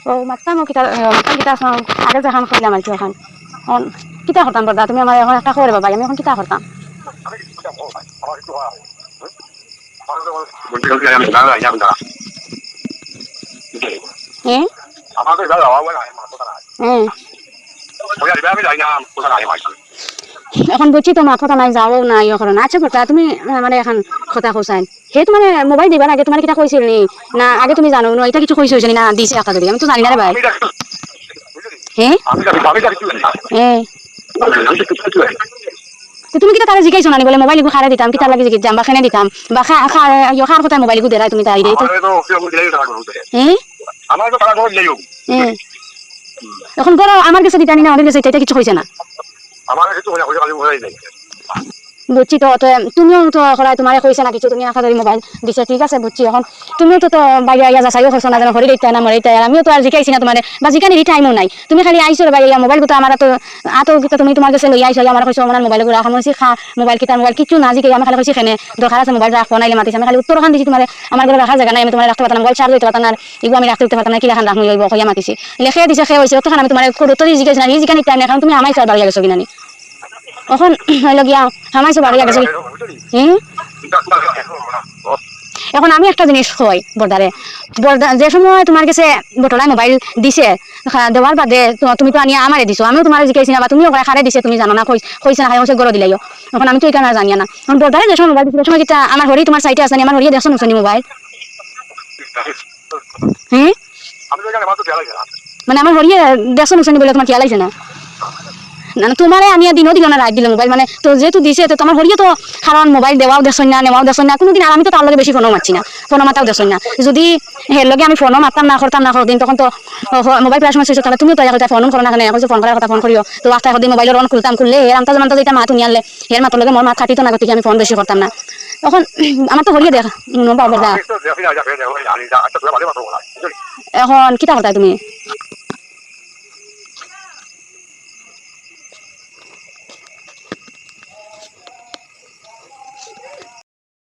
ও মাত্তা মো কিতা মাত্তা কিতা আসাম আগে যখন কইলাম আর কি এখন এখন কিতা করতাম বড়দা তুমি আমার এখন একটা করে বাবা আমি এখন কিতা করতাম হ্যাঁ হ্যাঁ এখন বুঝছি তো মাথা নাই যাও না ইয়ে করো না আচ্ছা বড়দা তুমি মানে এখন কথা কইছাই হে তোমার মোবাইল দিবার আগে তোমার কিতা কইছিল নি না আগে তুমি জানো না এটা কিছু কইছো না দিছে একা ধরে আমি তো জানি না রে ভাই হ্যাঁ হ্যাঁ তুমি কিতা তারা জিজ্ঞাসা না বলে মোবাইল খারে দিতাম কিতা লাগি জিজ্ঞাসা বা খেনে দিতাম বা খার কথা মোবাইল গু দেরাই তুমি তাই রে হ্যাঁ এখন বড় আমার কাছে দিতানি না ওদের কাছে এটা কিছু হইছে না বুঝছি তো তুমিও তো করাই তোমার কইছে না কিছু তুমি আশা ধরি মোবাইল দিছে ঠিক আছে বুঝছি এখন তুমিও তো বাইরে আইয়া যাচাইও করছো না যেন ঘরে দিতে না মরে তাই আমিও তো আর জিজ্ঞাসি না তোমার বা জিজ্ঞানি টাইমও নাই তুমি খালি আইছো রে বাইরে মোবাইল তো আমার তো আতো কিতা তুমি তোমার কাছে লই আইছো আমার কইছো আমার মোবাইল গুলো রাখা মইছি খা মোবাইল কিতা মোবাইল কিছু না জিজ্ঞাসি আমি খালি কইছি খেনে দরকার আছে মোবাইল রাখো নাইলে মাতিছে আমি খালি উত্তর খান দিছি তোমার আমার ঘরে রাখা জায়গা নাই আমি তোমার রাখতে পারতাম মোবাইল চার্জ দিতে পারতাম না এগু আমি রাখতে পারতাম না কি রাখান রাখমু লইব কইয়া মাতিছি লেখে দিছে খে হইছে তখন আমি তোমার উত্তর জিজ্ঞাসি না জিজ্ঞানি টাইম এখন তুমি আমাই চার বাড়ি গেছো কিনা এখন হইল গিয়া হামাইছো বাড়ি গেছে এখন আমি একটা জিনিস কই বর্দারে বর্দা যে সময় তোমার কাছে বটলায় মোবাইল দিছে দেওয়ার বাদে তুমি তো আনিয়া আমারে দিছো আমিও তোমার জিজ্ঞাসি না বা তুমিও খারে দিছে তুমি জানো না কইছে না খাইছে গড় দিলাইও এখন আমি তো এই কারণে জানিয়া না এখন বর্দারে যে সময় মোবাইল দিছে সময় কিটা আমার হরি তোমার সাইটে আছে আমার হরিয়ে দেখছো নুসনি মোবাইল মানে আমার হরিয়ে দেখছো নুসনি বলে তোমার খেয়াল আইছে না না তোমারে আমি দিনও দিল না রাত দিল মোবাইল মানে তো যেহেতু দিছে তো তোমার হরিয়ে তো কারণ মোবাইল দেওয়াও দেখছ না নেওয়াও দেখছ না কোনোদিন আর আমি তো তার লগে বেশি ফোনও মারছি না ফোনও মাতাও দেখছ না যদি হের লগে আমি ফোনও মারতাম না করতাম না দিন তখন তো মোবাইল প্রায় সময় শেষ তাহলে তুমিও তো একটা ফোন করো না কেন এখন ফোন করার কথা ফোন করিও তো আস্তে এখন মোবাইলের অন খুলতাম খুললে হের আমতা যেমন যেটা মাত নিয়ে হের মাতর লগে মোর মাত খাটিত না গতিকে আমি ফোন বেশি করতাম না তখন আমার তো হরিয়ে দেখা বাবা এখন কিতা করতাই তুমি